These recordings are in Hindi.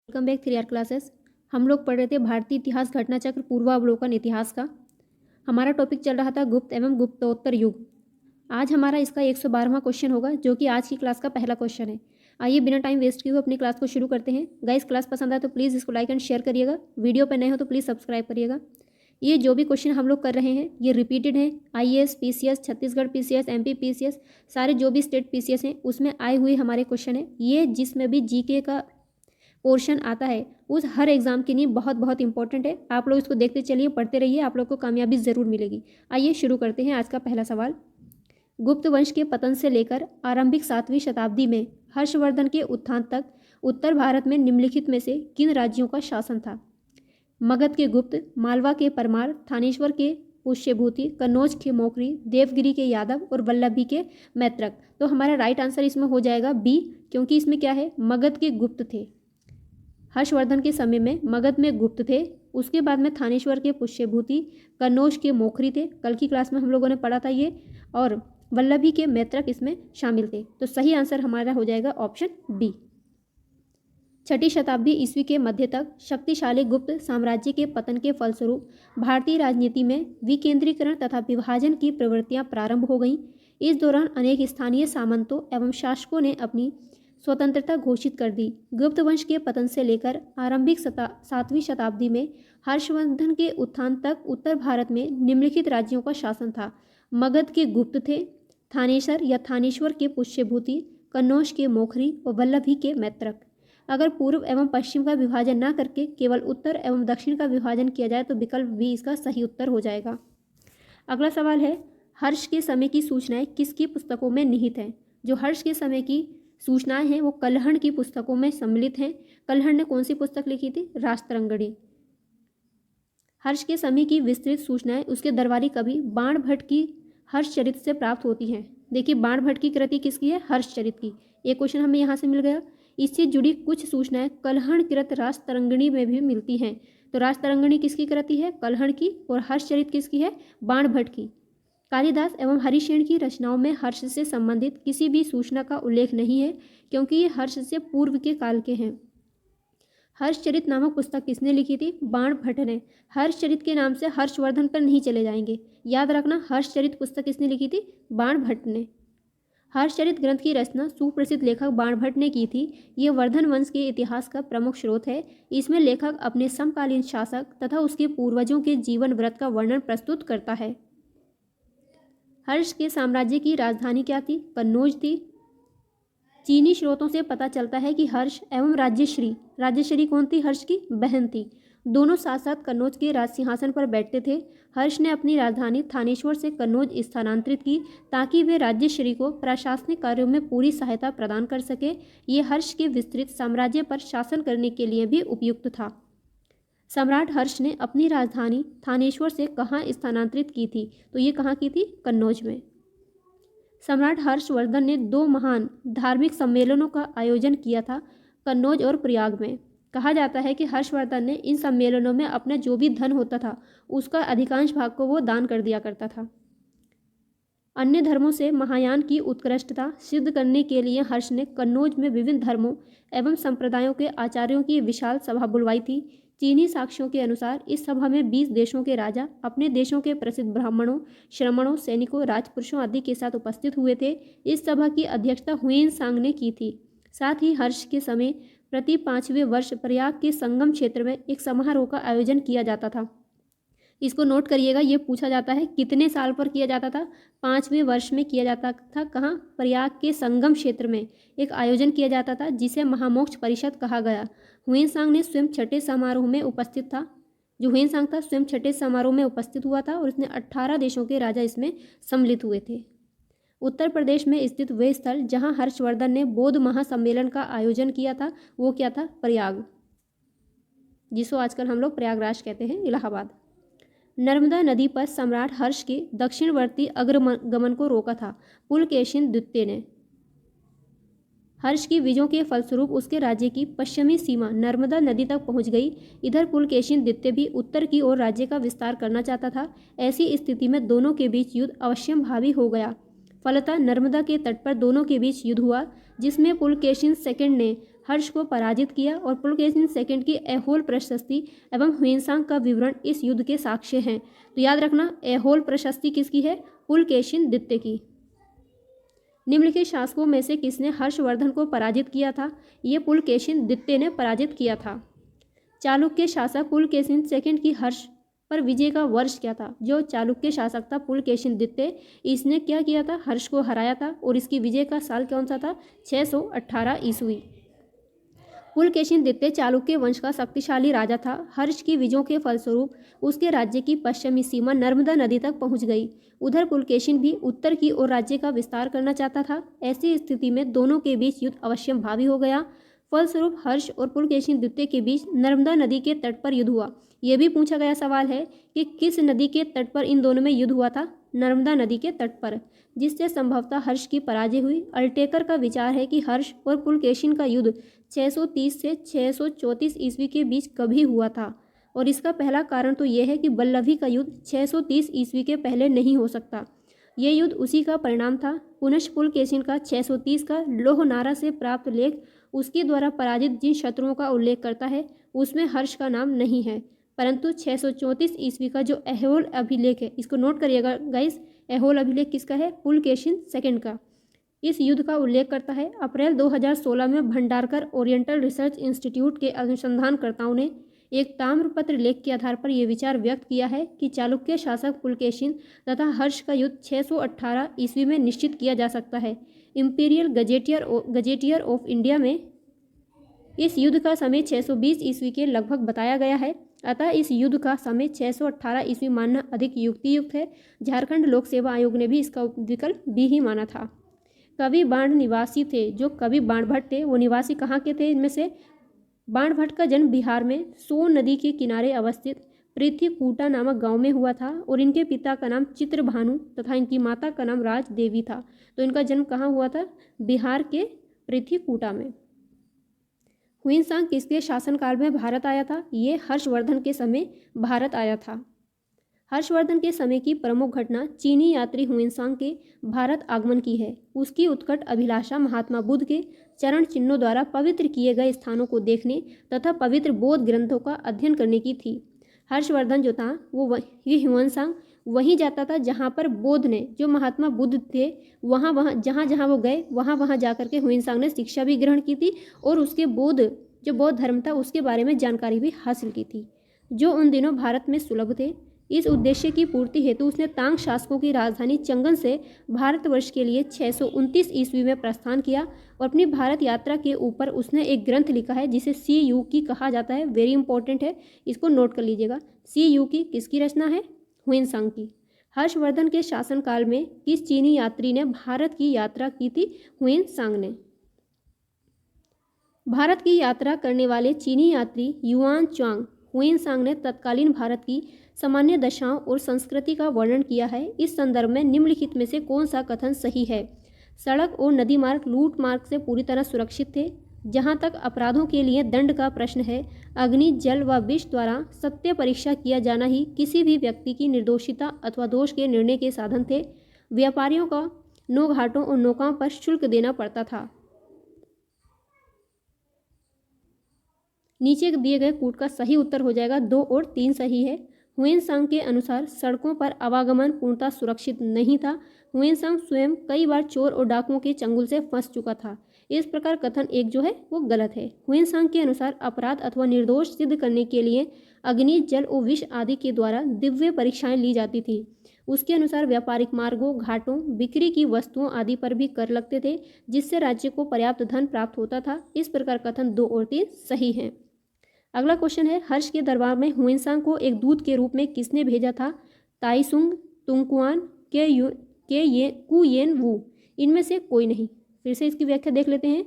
Welcome back 3R classes. हम लोग पढ़ रहे थे भारतीय इतिहास घटना चक्र पूर्वावलोकन इतिहास का। हमारा टॉपिक चल रहा था गुप्त एवं गुप्तोत्तर युग। आज हमारा इसका 112वां क्वेश्चन होगा, जो कि आज की क्लास का पहला क्वेश्चन है। आइए बिना टाइम वेस्ट किए हुए अपनी क्लास को शुरू करते हैं। गाइस, क्लास पसंद आए तो प्लीज़ इसको लाइक एंड शेयर करिएगा। वीडियो पर नए हो तो प्लीज़ सब्सक्राइब करिएगा। ये जो भी क्वेश्चन हम लोग कर रहे हैं ये रिपीटेड हैं। IAS, PCS, Chhattisgarh PCS, MP PCS, सारे जो भी स्टेट PCS हैं उसमें आए हुए हमारे क्वेश्चन हैं। ये जिसमें भी GK का पोर्शन आता है उस हर एग्जाम के लिए बहुत बहुत इंपॉर्टेंट है। आप लोग इसको देखते चलिए, पढ़ते रहिए, आप लोग को कामयाबी ज़रूर मिलेगी। आइए शुरू करते हैं आज का पहला सवाल। गुप्त वंश के पतन से लेकर आरंभिक 7वीं शताब्दी में हर्षवर्धन के उत्थान तक उत्तर भारत में निम्नलिखित में से किन राज्यों का शासन था? मगध के गुप्त, मालवा के परमार, थानेश्वर के पुष्यभूति, कन्नौज के मौखरी, देवगिरी के यादव और वल्लभी के मैत्रक। तो हमारा राइट आंसर इसमें हो जाएगा बी, क्योंकि इसमें क्या है, मगध के गुप्त थे। हर्षवर्धन के समय में मगध में गुप्त थे, उसके बाद में थानेश्वर के पुष्यभूति, कन्नौज के मौखरी थे, कल की क्लास में हम लोगों ने पढ़ा था ये, और वल्लभी के मैत्रक इसमें शामिल थे। तो सही आंसर हमारा हो जाएगा ऑप्शन बी। 6ठी शताब्दी ईस्वी के मध्य तक शक्तिशाली गुप्त साम्राज्य के पतन के फलस्वरूप भारतीय राजनीति में विकेंद्रीकरण तथा विभाजन की प्रवृत्तियां प्रारंभ हो गईं। इस दौरान अनेक स्थानीय सामंतों एवं शासकों ने अपनी स्वतंत्रता घोषित कर दी। गुप्त वंश के पतन से लेकर आरंभिक 7वीं शताब्दी में हर्षवर्धन के उत्थान तक उत्तर भारत में निम्नलिखित राज्यों का शासन था। मगध के गुप्त थे, थानेसर या थानेश्वर के पुष्यभूति, कन्नौज के मौखरी और वल्लभी के मैत्रक। अगर पूर्व एवं पश्चिम का विभाजन न करके केवल उत्तर एवं दक्षिण का विभाजन किया जाए तो विकल्प बी इसका सही उत्तर हो जाएगा। अगला सवाल है, हर्ष के समय की सूचनाएं किसकी पुस्तकों में निहित हैं? जो हर्ष के समय की सूचनाएं हैं वो कल्हण की पुस्तकों में सम्मिलित हैं। कल्हण ने कौन सी पुस्तक लिखी थी? राजतरंगिणी। हर्ष के समय की विस्तृत सूचनाएं उसके दरबारी कवि बाणभट्ट की हर्षचरित से प्राप्त होती हैं। देखिए, बाणभट्ट की कृति किसकी है? हर्षचरित की। एक क्वेश्चन हमें यहाँ से मिल गया। इससे जुड़ी कुछ सूचनाएं कल्हण कृत राजतरंगिणी में भी मिलती हैं। तो राजतरंगिणी किसकी कृति है? कल्हण की। और हर्षचरित किसकी है? बाणभट्ट की। कालिदास एवं हरिशेन की रचनाओं में हर्ष से संबंधित किसी भी सूचना का उल्लेख नहीं है, क्योंकि ये हर्ष से पूर्व के काल के हैं। हर्षचरित नामक पुस्तक किसने लिखी थी? बाणभट्ट ने। हर्षचरित के नाम से हर्षवर्धन पर नहीं चले जाएंगे, याद रखना। हर्षचरित पुस्तक किसने लिखी थी? बाणभट्ट ने। हर्षचरित ग्रंथ की रचना सुप्रसिद्ध लेखक बाणभट्ट ने की थी। ये वर्धन वंश के इतिहास का प्रमुख स्रोत है। इसमें लेखक अपने समकालीन शासक तथा उसके पूर्वजों के जीवन व्रत का वर्णन प्रस्तुत करता है। हर्ष के साम्राज्य की राजधानी क्या थी? कन्नौज थी। चीनी स्रोतों से पता चलता है कि हर्ष एवं राज्यश्री कौन थी? हर्ष की बहन थी। दोनों साथ साथ कन्नौज के राज सिंहासन पर बैठते थे। हर्ष ने अपनी राजधानी थानेश्वर से कन्नौज स्थानांतरित की ताकि वे राज्यश्री को प्रशासनिक कार्यों में पूरी सहायता प्रदान कर सके। ये हर्ष के विस्तृत साम्राज्य पर शासन करने के लिए भी उपयुक्त था। सम्राट हर्ष ने अपनी राजधानी थानेश्वर से कहाँ स्थानांतरित की थी? तो ये कहाँ की थी? कन्नौज में। सम्राट हर्षवर्धन ने 2 महान धार्मिक सम्मेलनों का आयोजन किया था, कन्नौज और प्रयाग में। कहा जाता है कि हर्षवर्धन ने इन सम्मेलनों में अपना जो भी धन होता था उसका अधिकांश भाग को वो दान कर दिया करता था। अन्य धर्मों से महायान की उत्कृष्टता सिद्ध करने के लिए हर्ष ने कन्नौज में विभिन्न धर्मों एवं संप्रदायों के आचार्यों की विशाल सभा बुलवाई थी। चीनी साक्ष्यों के अनुसार इस सभा में 20 देशों के राजा अपने देशों के प्रसिद्ध ब्राह्मणों, श्रमणों, सैनिकों, राजपुरुषों आदि के साथ उपस्थित हुए थे। इस सभा की अध्यक्षता हुएनसांग ने की थी। साथ ही हर्ष के समय प्रति 5वें वर्ष प्रयाग के संगम क्षेत्र में एक समारोह का आयोजन किया जाता था। इसको नोट करिएगा, ये पूछा जाता है कितने साल पर किया जाता था? 5वें वर्ष में किया जाता था। कहाँ? प्रयाग के संगम क्षेत्र में एक आयोजन किया जाता था जिसे महामोक्ष परिषद कहा गया। हुएनसांग ने स्वयं छठे समारोह में उपस्थित था। जो हुएनसांग था स्वयं छठे समारोह में उपस्थित हुआ था और इसने 18 देशों के राजा इसमें सम्मिलित हुए थे। उत्तर प्रदेश में स्थित वह स्थल जहाँ हर्षवर्धन ने बौद्ध महासम्मेलन का आयोजन किया था वो क्या था? प्रयाग, जिसको आजकल हम लोग प्रयागराज कहते हैं, इलाहाबाद। नर्मदा नदी पर सम्राट हर्ष के दक्षिणवर्ती अग्रगमन को रोका था पुलकेशिन द्वितीय ने। हर्ष की विजयों के फलस्वरूप उसके राज्य की पश्चिमी सीमा नर्मदा नदी तक पहुंच गई। इधर पुलकेशिन द्वितीय भी उत्तर की ओर राज्य का विस्तार करना चाहता था। ऐसी स्थिति में दोनों के बीच युद्ध अवश्यम भावी हो गया। फलतः नर्मदा के तट पर दोनों के बीच युद्ध हुआ, जिसमें पुलकेशिन सेकंड ने हर्ष को पराजित किया और पुलकेशिन सेकंड की ऐहोल प्रशस्ति एवं ह्वेनसांग का विवरण इस युद्ध के साक्ष्य हैं। तो याद रखना, ऐहोल प्रशस्ति किसकी है? पुलकेशिन द्वितीय की। निम्नलिखित शासकों में से किसने हर्षवर्धन को पराजित किया था? ये पुलकेशिन द्वितीय ने पराजित किया था। चालुक्य शासक पुलकेशिन सेकंड की हर्ष पर विजय का वर्ष क्या था? जो चालुक्य शासक था पुलकेशिन द्वितीय, इसने क्या किया था? हर्ष को हराया था और इसकी विजय का साल कौन सा था? 618 ईस्वी। पुलकेशिन द्वितीय चालुक्य वंश का शक्तिशाली राजा था। हर्ष की विजयों के फलस्वरूप उसके राज्य की पश्चिमी सीमा नर्मदा नदी तक पहुंच गई। उधर पुलकेशिन भी उत्तर की ओर राज्य का विस्तार करना चाहता था। ऐसी स्थिति में दोनों के बीच युद्ध अवश्यम भावी हो गया। फलस्वरूप हर्ष और पुलकेशिन द्वितीय के बीच नर्मदा नदी के तट पर युद्ध हुआ। यह भी पूछा गया सवाल है कि किस नदी के तट पर इन दोनों में युद्ध हुआ था? नर्मदा नदी के तट पर, जिससे संभवतः हर्ष की पराजय हुई। अल्टेकर का विचार है कि हर्ष और पुलकेशिन का युद्ध 630 से 634 ईस्वी के बीच कभी हुआ था, और इसका पहला कारण तो यह है कि बल्लभी का युद्ध 630 ईस्वी के पहले नहीं हो सकता। यह युद्ध उसी का परिणाम था। पुनश्च पुलकेशिन का 630 का लोहनारा से प्राप्त लेख उसके द्वारा पराजित जिन शत्रुओं का उल्लेख करता है उसमें हर्ष का नाम नहीं है, परंतु 634 ईस्वी का जो ऐहोल अभिलेख है, इसको नोट करिएगा गाइस, ऐहोल अभिलेख किसका है? पुलकेशिन सेकंड का। इस युद्ध का उल्लेख करता है। अप्रैल 2016 में भंडारकर ओरिएंटल रिसर्च इंस्टीट्यूट के अनुसंधानकर्ताओं ने एक ताम्रपत्र लेख के आधार पर यह विचार व्यक्त किया है कि चालुक्य शासक पुलकेशिन तथा हर्ष का युद्ध 618 ईस्वी में निश्चित किया जा सकता है। इंपीरियल गजेटियर ऑफ इंडिया में इस युद्ध का समय 620 ईस्वी के लगभग बताया गया है। अतः इस युद्ध का समय 618 ईस्वी मानना अधिक युक्तियुक्त है। झारखंड लोक सेवा आयोग ने भी इसका विकल्प बी ही माना था। कवि बाण निवासी थे। जो कवि बाणभट्ट थे वो निवासी कहाँ के थे? इनमें से बाणभट्ट का जन्म बिहार में सोन नदी के किनारे अवस्थित पृथ्वीकूटा नामक गांव में हुआ था और इनके पिता का नाम चित्रभानु तथा इनकी माता का नाम राजदेवी था। तो इनका जन्म कहाँ हुआ था? बिहार के पृथ्वीकूटा में। ह्वेनसांग किसके शासनकाल में भारत आया था? ये हर्षवर्धन के समय भारत आया था। हर्षवर्धन के समय की प्रमुख घटना चीनी यात्री ह्वेनसांग के भारत आगमन की है। उसकी उत्कट अभिलाषा महात्मा बुद्ध के चरण चिन्हों द्वारा पवित्र किए गए स्थानों को देखने तथा पवित्र बौद्ध ग्रंथों का अध्ययन करने की थी। हर्षवर्धन जो था वो ह्वेनसांग वहीं जाता था जहाँ पर बौद्ध ने, जो महात्मा बुद्ध थे, जहाँ वो गए वहाँ जा करके ह्वेनसांग ने शिक्षा भी ग्रहण की थी और उसके जो बौद्ध धर्म था उसके बारे में जानकारी भी हासिल की थी, जो उन दिनों भारत में सुलभ थे। इस उद्देश्य की पूर्ति हेतु उसने तांग शासकों की राजधानी चंगन से भारतवर्ष के लिए 629 ईस्वी में प्रस्थान किया और अपनी भारत यात्रा के ऊपर उसने एक ग्रंथ लिखा है जिसे सी यू की कहा जाता है। वेरी इंपॉर्टेंट है, इसको नोट कर लीजिएगा। सी यू की किसकी रचना है? ह्वेनसांग की। हर्षवर्धन के शासनकाल में किस चीनी यात्री ने भारत की यात्रा की थी? ह्वेनसांग ने। भारत की यात्रा करने वाले चीनी यात्री युआन च्वांग ह्वेनसांग ने तत्कालीन भारत की सामान्य दशाओं और संस्कृति का वर्णन किया है। इस संदर्भ में निम्नलिखित में से कौन सा कथन सही है? सड़क और नदी मार्ग लूट मार्ग से पूरी तरह सुरक्षित थे। जहां तक अपराधों के लिए दंड का प्रश्न है, अग्नि, जल व विष द्वारा सत्य परीक्षा किया जाना ही किसी भी व्यक्ति की निर्दोषिता अथवा दोष के निर्णय के साधन थे। व्यापारियों का नौघाटों और नौकाओं पर शुल्क देना पड़ता था। नीचे दिए गए कूट का सही उत्तर हो जाएगा 2 और 3 सही है। ह्वेनसांग के अनुसार सड़कों पर आवागमन पूर्णतः सुरक्षित नहीं था। ह्वेनसांग स्वयं कई बार चोर और डाकुओं के चंगुल से फंस चुका था। इस प्रकार कथन 1 जो है वो गलत है। ह्वेनसांग के अनुसार अपराध अथवा निर्दोष सिद्ध करने के लिए अग्नि, जल और विष आदि के द्वारा दिव्य परीक्षाएं ली जाती थी। उसके अनुसार व्यापारिक मार्गों, घाटों, बिक्री की वस्तुओं आदि पर भी कर लगते थे, जिससे राज्य को पर्याप्त धन प्राप्त होता था। इस प्रकार कथन 2 और 3 सही हैं। अगला क्वेश्चन है, हर्ष के दरबार में ह्वेनसांग को एक दूत के रूप में किसने भेजा था? ताइसुंग, तुंगकुआन, कुयेन वू। इनमें से कोई नहीं। फिर से इसकी व्याख्या देख लेते हैं।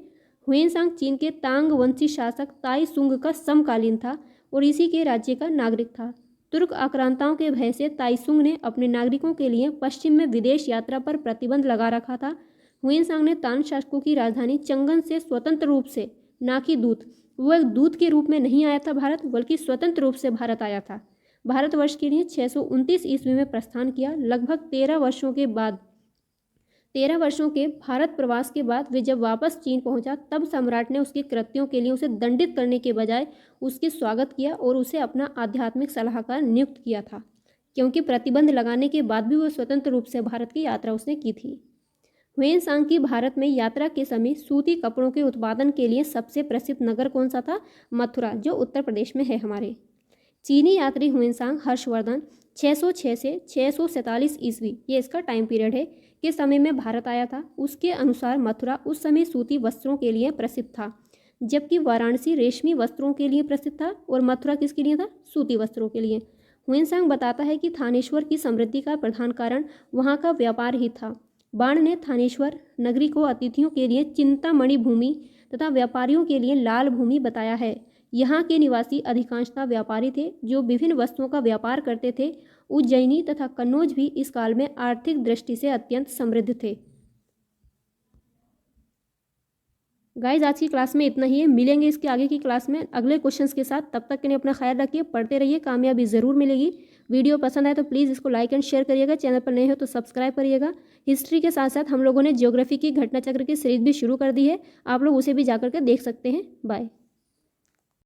ह्वेनसांग चीन के तांग वंशी शासक ताइसुंग का समकालीन था और इसी के राज्य का नागरिक था। तुर्क आक्रांताओं के भय से ताइसुंग ने अपने नागरिकों के लिए पश्चिम में विदेश यात्रा पर प्रतिबंध लगा रखा था। ह्वेनसांग ने तान शासकों की राजधानी चंगन से स्वतंत्र रूप से, ना कि दूत, वो एक दूत के रूप में नहीं आया था भारत, बल्कि स्वतंत्र रूप से भारत आया था। भारतवर्ष के लिए 629 ईस्वी में प्रस्थान किया। लगभग 13 वर्षों के बाद 13 वर्षों के भारत प्रवास के बाद वे जब वापस चीन पहुंचा तब सम्राट ने उसके कृत्यों के लिए उसे दंडित करने के बजाय उसके स्वागत किया और उसे अपना आध्यात्मिक सलाहकार नियुक्त किया था, क्योंकि प्रतिबंध लगाने के बाद भी वह स्वतंत्र रूप से भारत की यात्रा उसने की थी। ह्वेनसांग की भारत में यात्रा के समय सूती कपड़ों के उत्पादन के लिए सबसे प्रसिद्ध नगर कौन सा था? मथुरा, जो उत्तर प्रदेश में है हमारे। चीनी यात्री ह्वेनसांग हर्षवर्धन 606 से 647 ईस्वी, ये इसका टाइम पीरियड है, के समय में भारत आया था। उसके अनुसार मथुरा उस समय सूती वस्त्रों के लिए प्रसिद्ध था, जबकि वाराणसी रेशमी वस्त्रों के लिए प्रसिद्ध था और मथुरा किसके लिए था? सूती वस्त्रों के लिए। ह्वेनसांग बताता है कि थानेश्वर की समृद्धि का प्रधान कारण वहाँ का व्यापार ही था। बाण ने थानेश्वर नगरी को अतिथियों के लिए चिंतामणि भूमि तथा व्यापारियों के लिए लाल भूमि बताया है। यहाँ के निवासी अधिकांशतः व्यापारी थे जो विभिन्न वस्तुओं का व्यापार करते थे। उज्जैनी तथा कन्नौज भी इस काल में आर्थिक दृष्टि से अत्यंत समृद्ध थे। गाइज, आज की क्लास में इतना ही है। मिलेंगे इसके आगे की क्लास में अगले क्वेश्चंस के साथ। तब तक के लिए अपना ख्याल रखिए, पढ़ते रहिए, कामयाबी ज़रूर मिलेगी। वीडियो पसंद आए तो प्लीज़ इसको लाइक एंड शेयर करिएगा। चैनल पर नए हो तो सब्सक्राइब करिएगा। हिस्ट्री के साथ साथ हम लोगों ने ज्योग्राफी की घटना चक्र की सीरीज भी शुरू कर दी है, आप लोग उसे भी जाकर के देख सकते हैं। बाय।